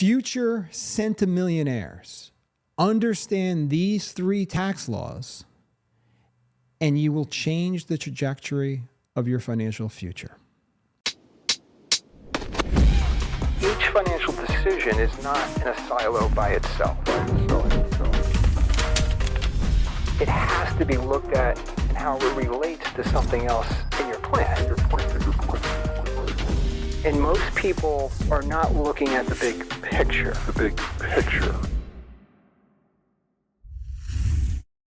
Future centimillionaires, understand these 3 tax laws, and you will change the trajectory of your financial future. Each financial decision is not in a silo by itself. It has to be looked at and how it relates to something else in your plan. And most people are not looking at the big picture.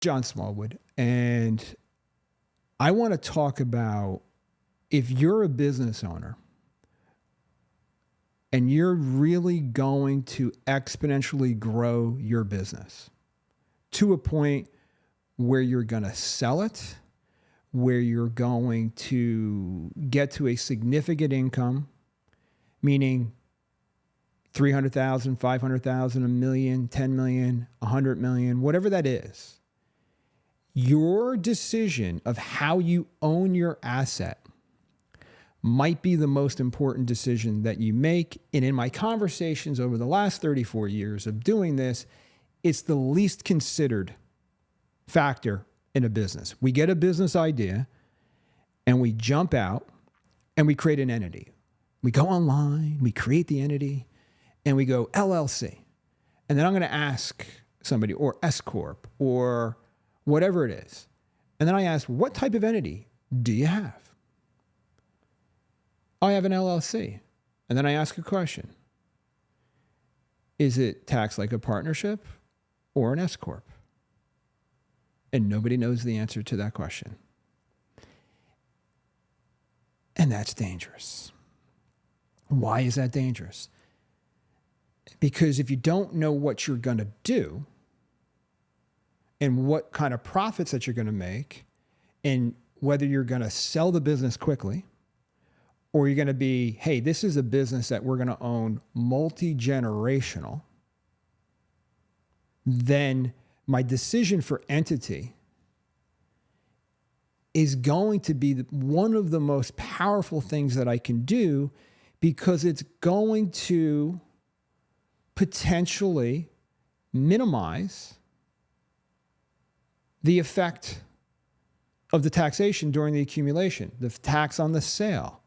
John Smallwood, and I want to talk about if you're a business owner and you're really going to exponentially grow your business to a point where you're going to sell it, where you're going to get to a significant income, meaning 300,000, 500,000, a million, 10 million, 100 million, whatever that is. Your decision of how you own your asset might be the most important decision that you make. And in my conversations over the last 34 years of doing this, it's the least considered factor in a business. We get a business idea and we jump out and we create an entity. We go online, we create the entity, and we go LLC. And then I'm going to ask somebody, or S Corp, or whatever it is. And then I ask, what type of entity do you have? I have an LLC. And then I ask a question. Is it taxed like a partnership or an S Corp? And nobody knows the answer to that question. And that's dangerous. Why is that dangerous? Because if you don't know what you're going to do and what kind of profits that you're going to make and whether you're going to sell the business quickly or you're going to be, hey, this is a business that we're going to own multi-generational, then my decision for entity is going to be one of the most powerful things that I can do, because it's going to potentially minimize the effect of the taxation during the accumulation, the tax on the sale,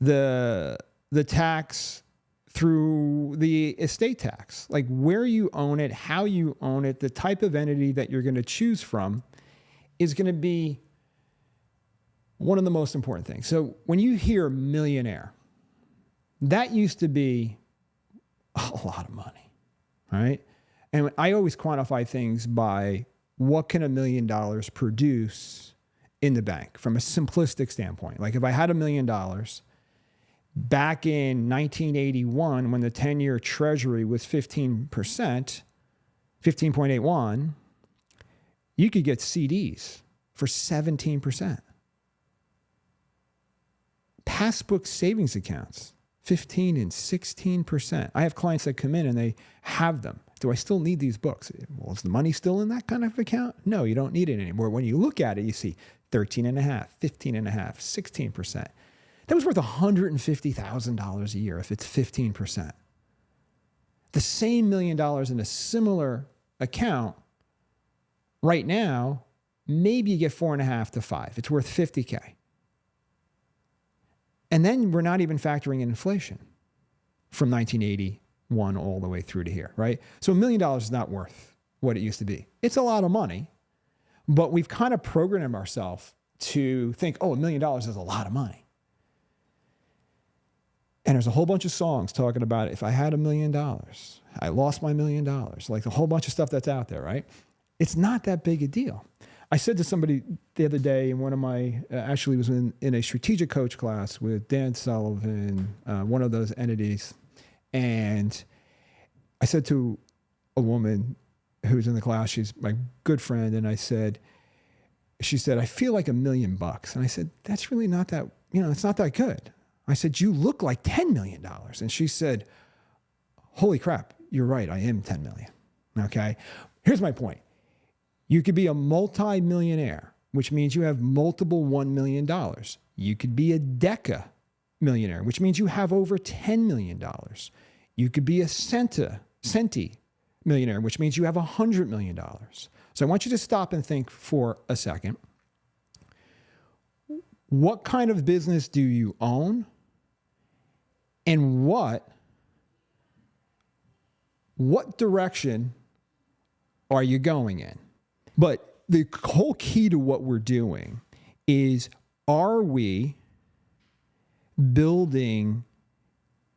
the tax through the estate tax, like where you own it, how you own it, the type of entity that you're going to choose from is going to be one of the most important things. So when you hear millionaire, that used to be a lot of money, right? And I always quantify things by what can $1 million produce in the bank from a simplistic standpoint. Like if I had $1 million back in 1981, when the 10-year treasury was 15%, 15.81, you could get CDs for 17%. Passbook savings accounts, 15 and 16%. I have clients that come in and they have them. Do I still need these books? Well, is the money still in that kind of account? No, you don't need it anymore. When you look at it, you see 13.5, 15.5, 16%. That was worth $150,000 a year if it's 15%. The same $1 million in a similar account right now, maybe you get 4.5 to 5. It's worth $50K. And then we're not even factoring in inflation from 1981 all the way through to here, right? So $1 million is not worth what it used to be. It's a lot of money, but we've kind of programmed ourselves to think, oh, $1 million is a lot of money. And there's a whole bunch of songs talking about if I had $1 million, I lost my $1 million, like a whole bunch of stuff that's out there, right? It's not that big a deal. I said to somebody the other day in one of my, actually was in a strategic coach class with Dan Sullivan, one of those entities. And I said to a woman who was in the class, she's my good friend. And she said, I feel like $1 million. And I said, that's really not that, it's not that good. I said, you look like $10 million. And she said, holy crap, you're right. I am 10 million. Okay. Here's my point. You could be a multi-millionaire, which means you have multiple $1 million. You could be a DecaMillionaire, which means you have over $10 million. You could be a centi millionaire, which means you have $100 million. So I want you to stop and think for a second. What kind of business do you own? And what direction are you going in? But the whole key to what we're doing is, are we building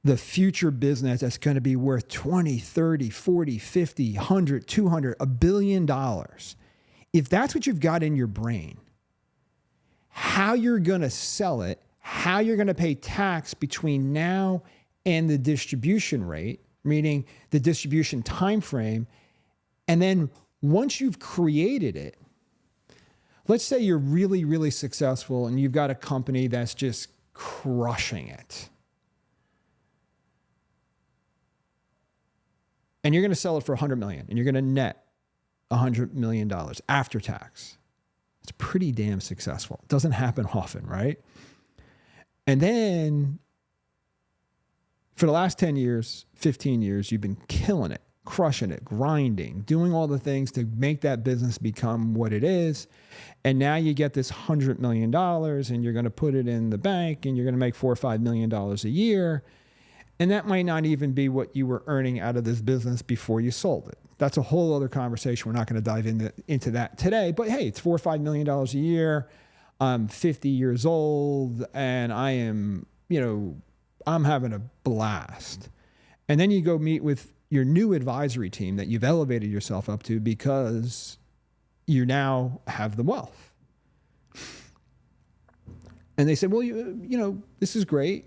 the future business that's going to be worth 20, 30, 40, 50, 100, 200, $1 billion? If that's what you've got in your brain, how you're going to sell it, how you're going to pay tax between now and the distribution rate, meaning the distribution time frame, and then once you've created it, let's say you're really, really successful and you've got a company that's just crushing it. And you're going to sell it for $100 million and you're going to net $100 million after tax. It's pretty damn successful. It doesn't happen often, right? And then for the last 10 years, 15 years, you've been killing it, crushing it, grinding, doing all the things to make that business become what it is. And now you get this $100 million and you're going to put it in the bank and you're going to make $4 or $5 million a year. And that might not even be what you were earning out of this business before you sold it. That's a whole other conversation. We're not going to dive into that today. But hey, it's $4 or $5 million a year. I'm 50 years old and I am, I'm having a blast. And then you go meet with your new advisory team that you've elevated yourself up to because you now have the wealth. And they said, well, this is great.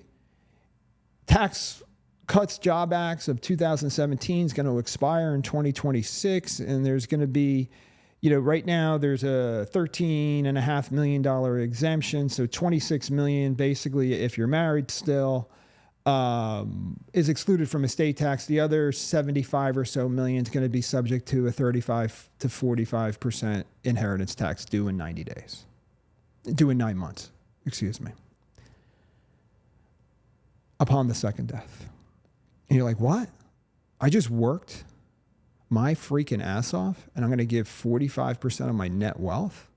Tax Cuts Job Acts of 2017 is going to expire in 2026. And there's going to be, right now there's a $13.5 million exemption. So $26 million, basically, if you're married still, is excluded from estate tax. The other 75 or so million is going to be subject to a 35 to 45% inheritance tax due in 9 months, upon the second death. And you're like, what? I just worked my freaking ass off and I'm going to give 45% of my net worth,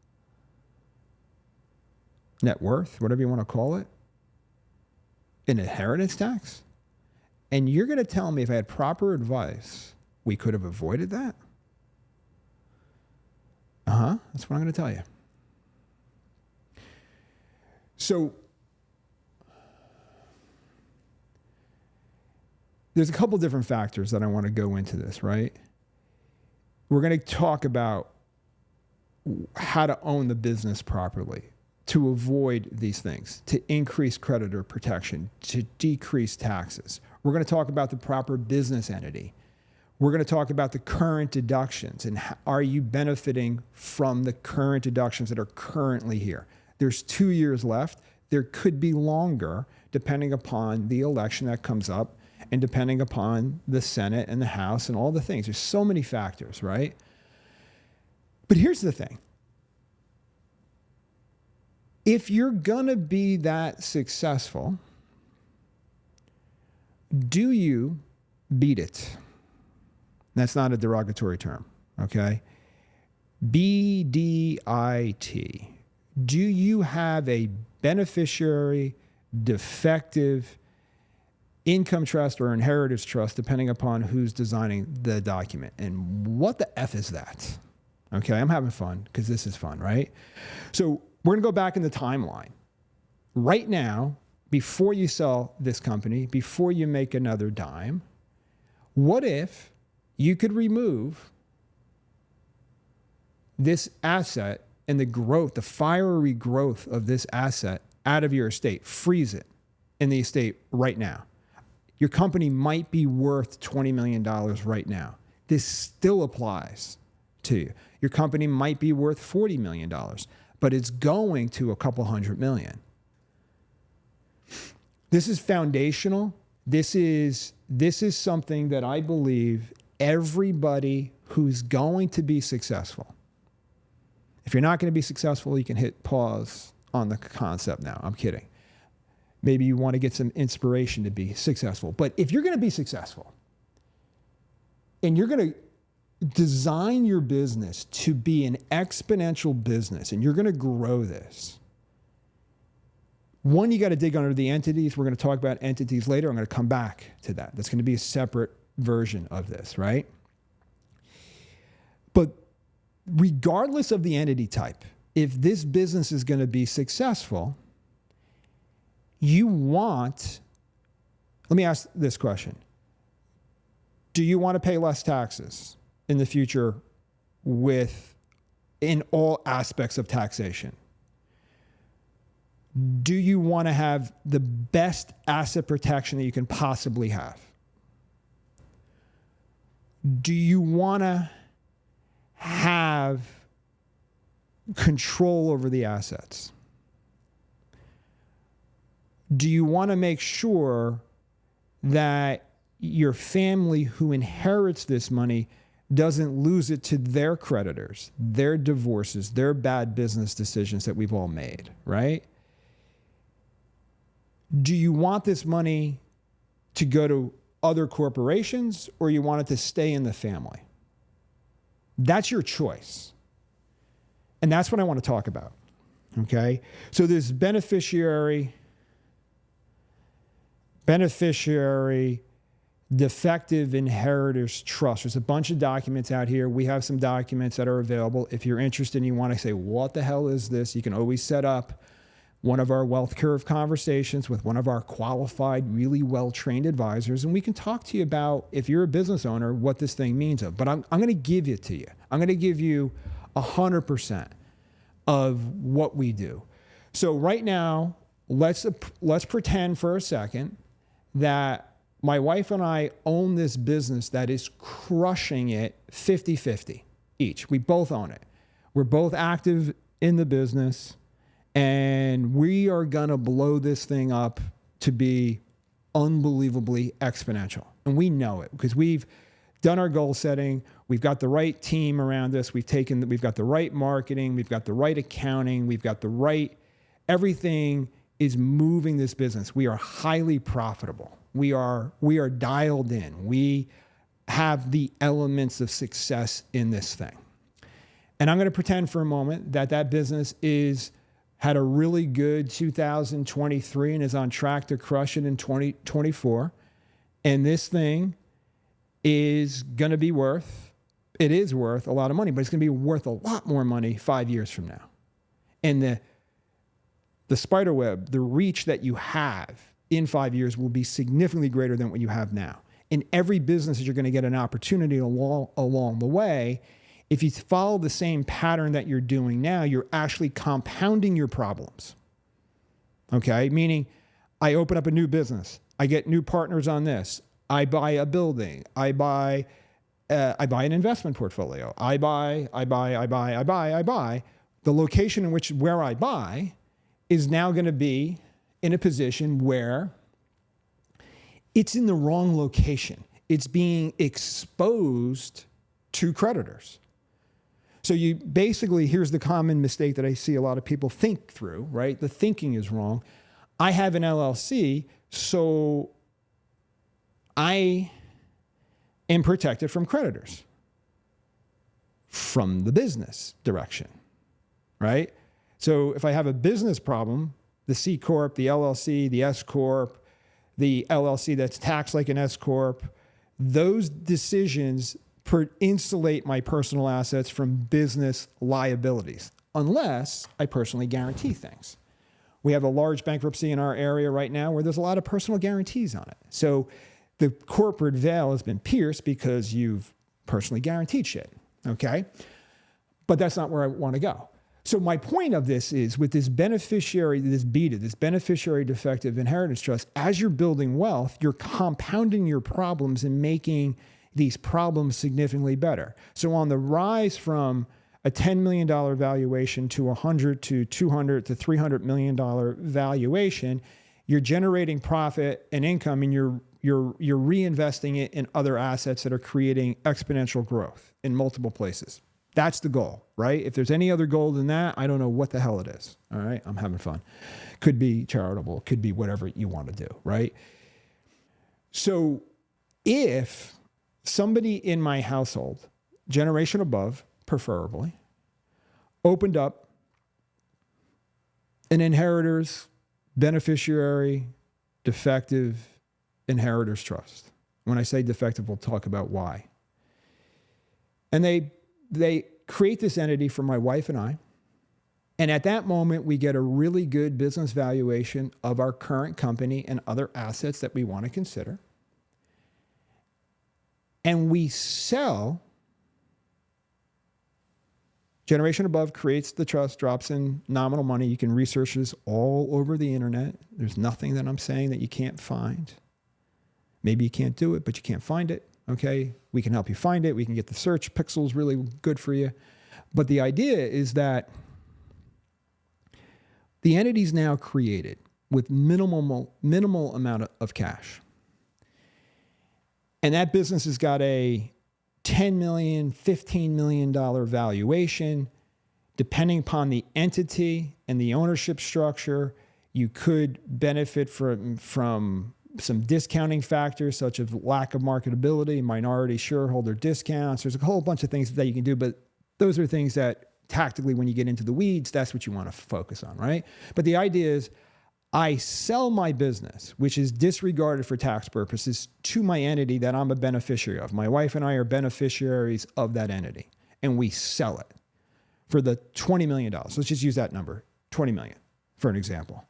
whatever you want to call it, in inheritance tax? And you're going to tell me if I had proper advice, we could have avoided that? That's what I'm going to tell you. So there's a couple different factors that I want to go into this, right? We're going to talk about how to own the business properly, to avoid these things, to increase creditor protection, to decrease taxes. We're going to talk about the proper business entity. We're going to talk about the current deductions and are you benefiting from the current deductions that are currently here? There's 2 years left. There could be longer depending upon the election that comes up and depending upon the Senate and the House and all the things. There's so many factors, right? But here's the thing. If you're going to be that successful, do you beat it? That's not a derogatory term, okay? BDIT. Do you have a beneficiary, defective income trust or inheritance trust, depending upon who's designing the document? And what the F is that? Okay, I'm having fun because this is fun, right? So we're going to go back in the timeline. Right now, before you sell this company, before you make another dime, what if you could remove this asset and the growth, the fiery growth of this asset out of your estate, freeze it in the estate right now? Your company might be worth $20 million right now. This still applies to you. Your company might be worth $40 million, but it's going to a couple $100 million. This is foundational. This is something that I believe everybody who's going to be successful. If you're not going to be successful, you can hit pause on the concept now. I'm kidding. Maybe you want to get some inspiration to be successful. But if you're going to be successful and you're going to design your business to be an exponential business and you're going to grow this, one, you got to dig under the entities. We're going to talk about entities later. I'm going to come back to that. That's going to be a separate version of this, right? But regardless of the entity type, if this business is going to be successful, you want, let me ask this question. Do you want to pay less taxes in the future in all aspects of taxation? Do you want to have the best asset protection that you can possibly have? Do you want to have control over the assets? Do you want to make sure that your family who inherits this money doesn't lose it to their creditors, their divorces, their bad business decisions that we've all made, right? Do you want this money to go to other corporations or you want it to stay in the family? That's your choice. And that's what I want to talk about. Okay? So this beneficiary defective inheritors trust. There's a bunch of documents out here. We have some documents that are available. If you're interested and you want to say, what the hell is this? You can always set up one of our wealth curve conversations with one of our qualified, really well-trained advisors, and we can talk to you about, if you're a business owner, what this thing means. But I'm going to give it to you. I'm going to give you 100% of what we do. So right now, let's pretend for a second that my wife and I own this business that is crushing it 50-50 each. We both own it. We're both active in the business. And we are going to blow this thing up to be unbelievably exponential. And we know it because we've done our goal setting. We've got the right team around us. We've got the right marketing. We've got the right accounting. We've got the right, everything is moving this business. We are highly profitable. We are dialed in. We have the elements of success in this thing. And I'm going to pretend for a moment that business had a really good 2023 and is on track to crush it in 2024. And this thing is going to be worth a lot of money, but it's going to be worth a lot more money 5 years from now. And the spider web, the reach that you have in 5 years will be significantly greater than what you have now. In every business, you're going to get an opportunity along the way. If you follow the same pattern that you're doing now, you're actually compounding your problems. Okay? Meaning, I open up a new business. I get new partners on this. I buy a building. I buy an investment portfolio. I buy. The location where I buy is now going to be in a position where it's in the wrong location. It's being exposed to creditors. So you basically, here's the common mistake that I see a lot of people think through, right? The thinking is wrong. I have an LLC, so I am protected from creditors from the business direction, right? So if I have a business problem, the C Corp, the LLC, the S Corp, the LLC that's taxed like an S Corp, those decisions insulate my personal assets from business liabilities, unless I personally guarantee things. We have a large bankruptcy in our area right now where there's a lot of personal guarantees on it. So the corporate veil has been pierced because you've personally guaranteed shit, okay? But that's not where I want to go. So my point of this is with this beneficiary, this BETA, this beneficiary defective inheritance trust, as you're building wealth, you're compounding your problems and making these problems significantly better. So on the rise from a $10 million valuation to $100 to $200 to $300 million valuation, you're generating profit and income, and you're reinvesting it in other assets that are creating exponential growth in multiple places. That's the goal, right? If there's any other goal than that, I don't know what the hell it is. All right. I'm having fun. Could be charitable, could be whatever you want to do, right? So if somebody in my household, generation above, preferably, opened up an inheritors, beneficiary, defective inheritors trust. When I say defective, we'll talk about why. And they create this entity for my wife and I. And at that moment, we get a really good business valuation of our current company and other assets that we want to consider. And we sell. Generation above creates the trust, drops in nominal money. You can research this all over the internet. There's nothing that I'm saying that you can't find. Maybe you can't do it, but you can't find it. Okay, we can help you find it. We can get the search pixels really good for you. But the idea is that the entity is now created with minimal amount of cash. And that business has got a $10 million, $15 million valuation. Depending upon the entity and the ownership structure, you could benefit from some discounting factors such as lack of marketability, minority shareholder discounts. There's a whole bunch of things that you can do, but those are things that tactically, when you get into the weeds, that's what you want to focus on, right? But the idea is I sell my business, which is disregarded for tax purposes, to my entity that I'm a beneficiary of. My wife and I are beneficiaries of that entity, and we sell it for the $20 million. Let's just use that number, 20 million, for an example.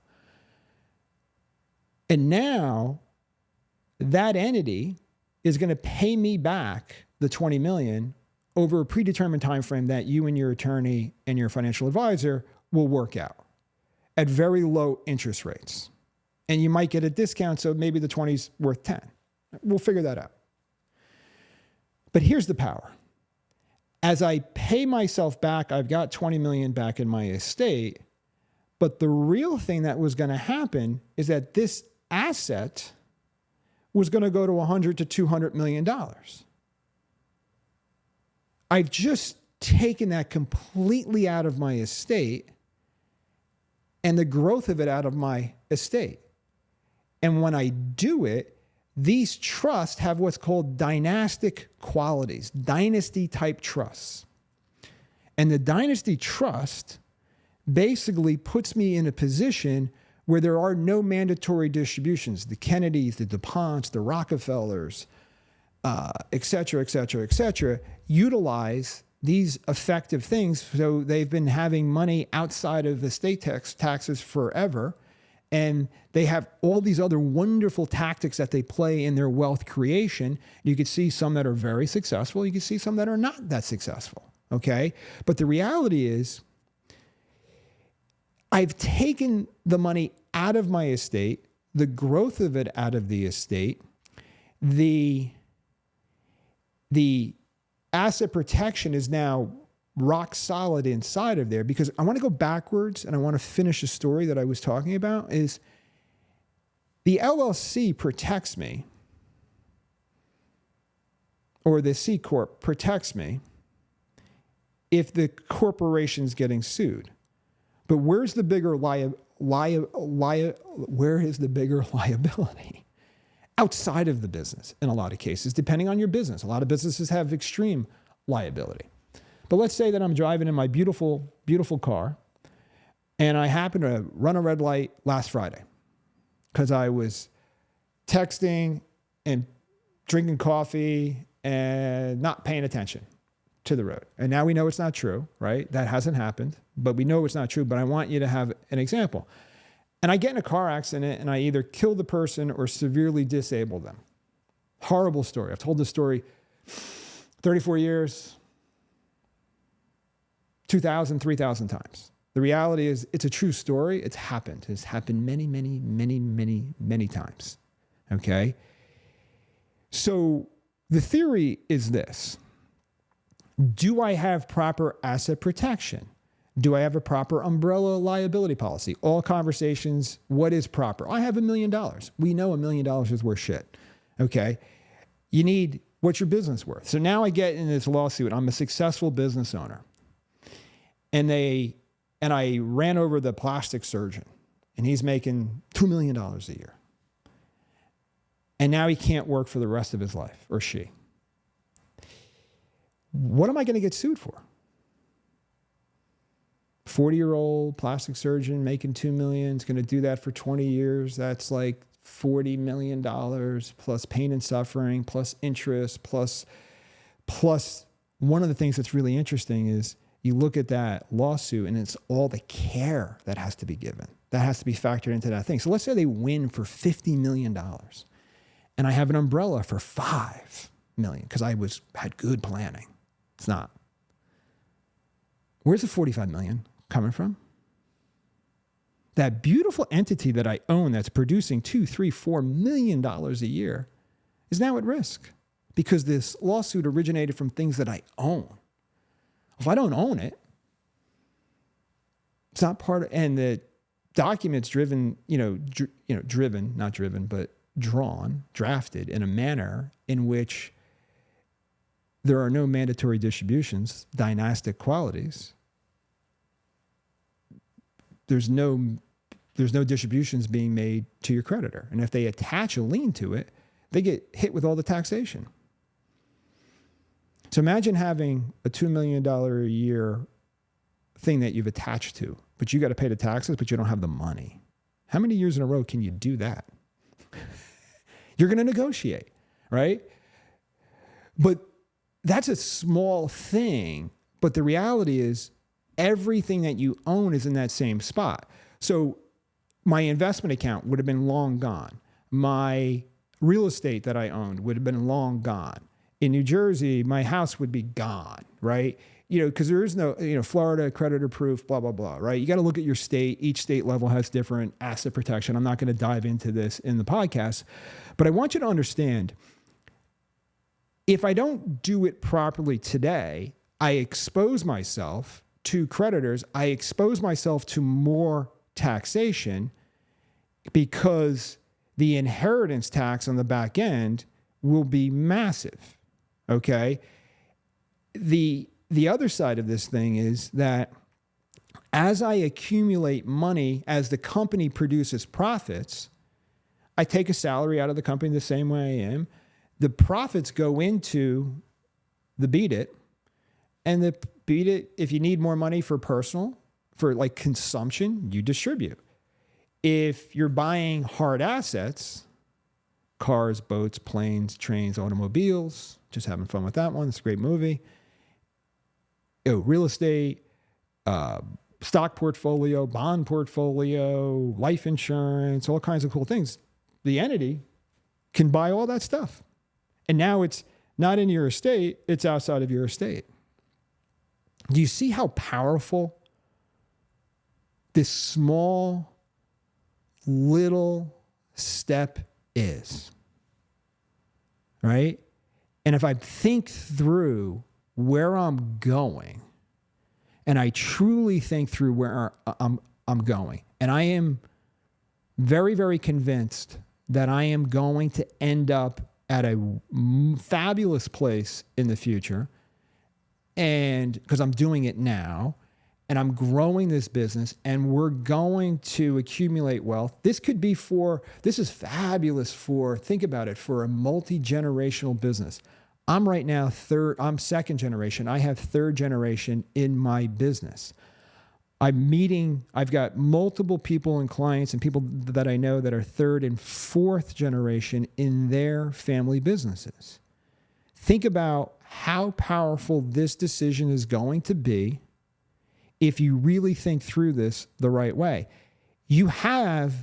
And now that entity is going to pay me back the 20 million over a predetermined time frame that you and your attorney and your financial advisor will work out at very low interest rates. And you might get a discount, so maybe the 20's worth 10. We'll figure that out. But here's the power. As I pay myself back, I've got 20 million back in my estate, but the real thing that was going to happen is that this asset was going to go to $100 to $200 million. I've just taken that completely out of my estate and the growth of it out of my estate. And when I do it, these trusts have what's called dynastic qualities, dynasty type trusts. And the dynasty trust basically puts me in a position where there are no mandatory distributions. The Kennedys, the DuPonts, the Rockefellers, et cetera, utilize these effective things. So they've been having money outside of estate taxes forever. And they have all these other wonderful tactics that they play in their wealth creation. You could see some that are very successful. You can see some that are not that successful. Okay. But the reality is, I've taken the money out of my estate, the growth of it out of the estate, the asset protection is now rock solid inside of there, because I want to go backwards and I want to finish the story that I was talking about. Is the LLC protects me, or the C Corp protects me if the corporation's getting sued. But where's the bigger where is the bigger liability? Outside of the business, in a lot of cases, depending on your business. A lot of businesses have extreme liability. But let's say that I'm driving in my beautiful, beautiful car, and I happen to run a red light last Friday because I was texting and drinking coffee and not paying attention to the road. And now we know it's not true, right? That hasn't happened, but we know it's not true. But I want you to have an example. And I get in a car accident and I either kill the person or severely disable them. Horrible story. I've told this story 34 years, 2,000, 3,000 times. The reality is it's a true story. It's happened. It's happened many, many, many, many, many times. Okay? So the theory is this. Do I have proper asset protection? Do I have a proper umbrella liability policy? All conversations, what is proper? I have $1 million. We know $1 million is worth shit. Okay. You need what's your business worth? So now I get in this lawsuit. I'm a successful business owner. And I ran over the plastic surgeon, and he's making $2 million a year. And now he can't work for the rest of his life, or she. What am I going to get sued for? 40-year-old plastic surgeon making $2 million is going to do that for 20 years. That's like $40 million plus pain and suffering, plus interest, plus one of the things that's really interesting is you look at that lawsuit and it's all the care that has to be given. That has to be factored into that thing. So let's say they win for $50 million and I have an umbrella for $5 million because I had good planning. It's not. Where's the $45 million coming from? That beautiful entity that I own that's producing $2, $3, $4 million a year is now at risk because this lawsuit originated from things that I own. If I don't own it, it's not part of, and the document's driven, not driven, but drafted in a manner in which there are no mandatory distributions, dynastic qualities. There's no distributions being made to your creditor. And if they attach a lien to it, they get hit with all the taxation. So imagine having a $2 million a year thing that you've attached to, but you got to pay the taxes, but you don't have the money. How many years in a row can you do that? You're going to negotiate, right? But that's a small thing. But the reality is everything that you own is in that same spot. So my investment account would have been long gone. My real estate that I owned would have been long gone. In New Jersey, my house would be gone, right? Because there is no, Florida creditor proof, blah, blah, blah, right? You got to look at your state. Each state level has different asset protection. I'm not going to dive into this in the podcast, but I want you to understand, if I don't do it properly today, I expose myself to creditors. I expose myself to more taxation because the inheritance tax on the back end will be massive. Okay. The other side of this thing is that as I accumulate money, as the company produces profits, I take a salary out of the company the same way I am. The profits go into the beat it, and the beat it, if you need more money for personal, for like consumption, you distribute. If you're buying hard assets, cars, boats, planes, trains, automobiles, just having fun with that one. It's a great movie. Real estate, stock portfolio, bond portfolio, life insurance, all kinds of cool things. The entity can buy all that stuff. And now it's not in your estate, it's outside of your estate. Do you see how powerful this small little step is? Right? And if I think through where I'm going, and I truly think through where I'm going, and I am very, very convinced that I am going to end up at a fabulous place in the future, and because I'm doing it now, and I'm growing this business, and we're going to accumulate wealth. This is fabulous think about it, for a multi-generational business. I'm right now I'm second generation. I have third generation in my business. I've got multiple people and clients and people that I know that are third and fourth generation in their family businesses. Think about how powerful this decision is going to be if you really think through this the right way. You have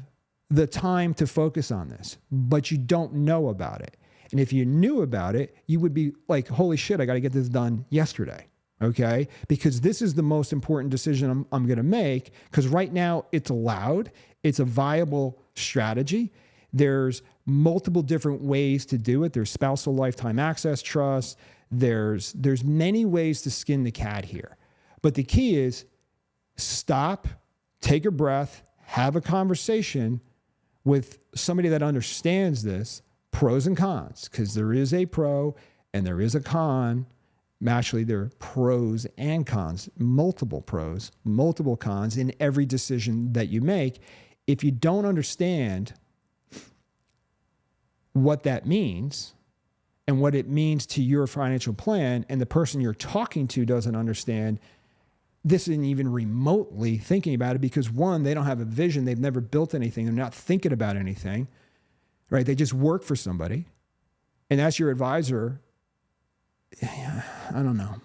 the time to focus on this, but you don't know about it. And if you knew about it, you would be like, holy shit, I got to get this done yesterday. Okay? Because this is the most important decision I'm going to make, because right now it's allowed. It's a viable strategy. There's multiple different ways to do it. There's spousal lifetime access trust. There's many ways to skin the cat here. But the key is stop, take a breath, have a conversation with somebody that understands this, pros and cons, because there is a pro and there is a con. Actually, there are pros and cons, multiple pros, multiple cons in every decision that you make. If you don't understand what that means and what it means to your financial plan, and the person you're talking to doesn't understand, this isn't even remotely thinking about it because, one, they don't have a vision. They've never built anything. They're not thinking about anything, right? They just work for somebody. And as your advisor, I don't know.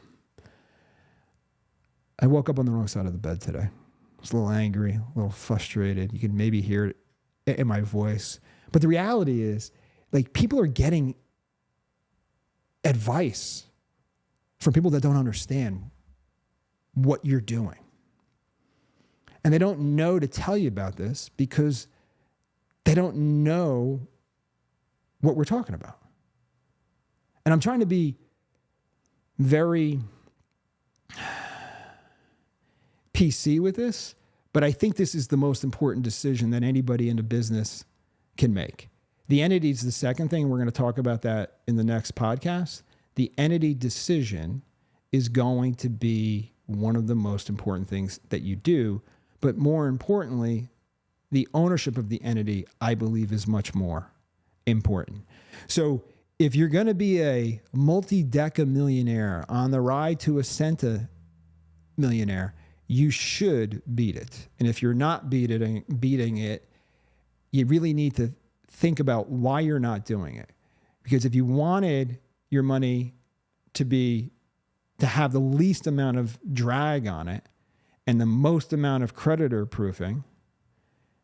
I woke up on the wrong side of the bed today. I was a little angry, a little frustrated. You can maybe hear it in my voice. But the reality is, like, people are getting advice from people that don't understand what you're doing. And they don't know to tell you about this because they don't know what we're talking about. And I'm trying to be very PC with this, but I think this is the most important decision that anybody in the business can make. The entity is the second thing. We're going to talk about that in the next podcast. The entity decision is going to be one of the most important things that you do, but more importantly, the ownership of the entity, I believe, is much more important. So if you're going to be a multi-DecaMillionaire on the ride to a centimillionaire, you should beat it. And if you're not beating it, you really need to think about why you're not doing it. Because if you wanted your money to have the least amount of drag on it and the most amount of creditor proofing,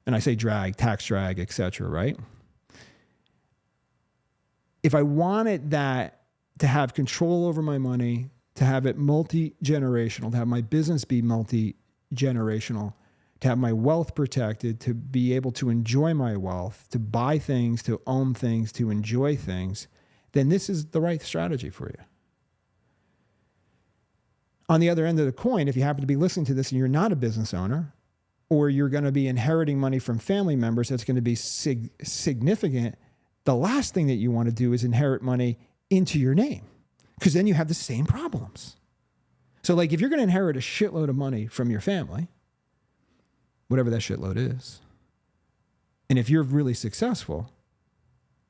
and I say drag, tax drag, etc., right? If I wanted that to have control over my money, to have it multi-generational, to have my business be multi-generational, to have my wealth protected, to be able to enjoy my wealth, to buy things, to own things, to enjoy things, then this is the right strategy for you. On the other end of the coin, if you happen to be listening to this and you're not a business owner, or you're going to be inheriting money from family members that's going to be significant, the last thing that you want to do is inherit money into your name, because then you have the same problems. So like if you're going to inherit a shitload of money from your family, whatever that shitload is, and if you're really successful,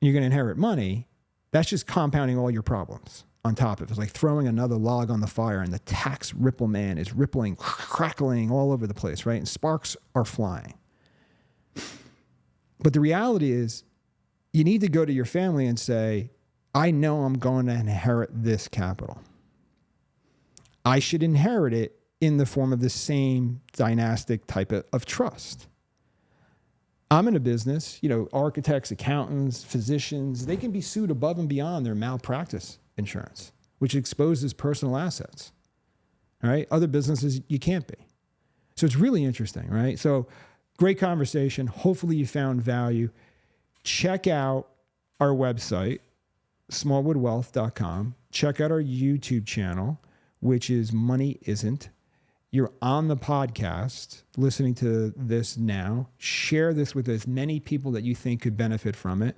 and you're going to inherit money, that's just compounding all your problems on top of it. It's like throwing another log on the fire, and the tax ripple man is rippling, crackling all over the place, right? And sparks are flying. But the reality is, you need to go to your family and say, I know I'm going to inherit this capital. I should inherit it in the form of the same dynastic type of trust. I'm in a business, architects, accountants, physicians, they can be sued above and beyond their malpractice insurance, which exposes personal assets. All right. Other businesses, you can't be. So it's really interesting, right? So great conversation. Hopefully you found value. Check out our website, smallwoodwealth.com. Check out our YouTube channel, which is Money Isn't. You're on the podcast listening to this now. Share this with as many people that you think could benefit from it.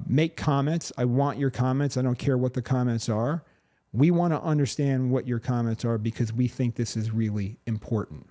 Make comments. I want your comments. I don't care what the comments are. We want to understand what your comments are because we think this is really important.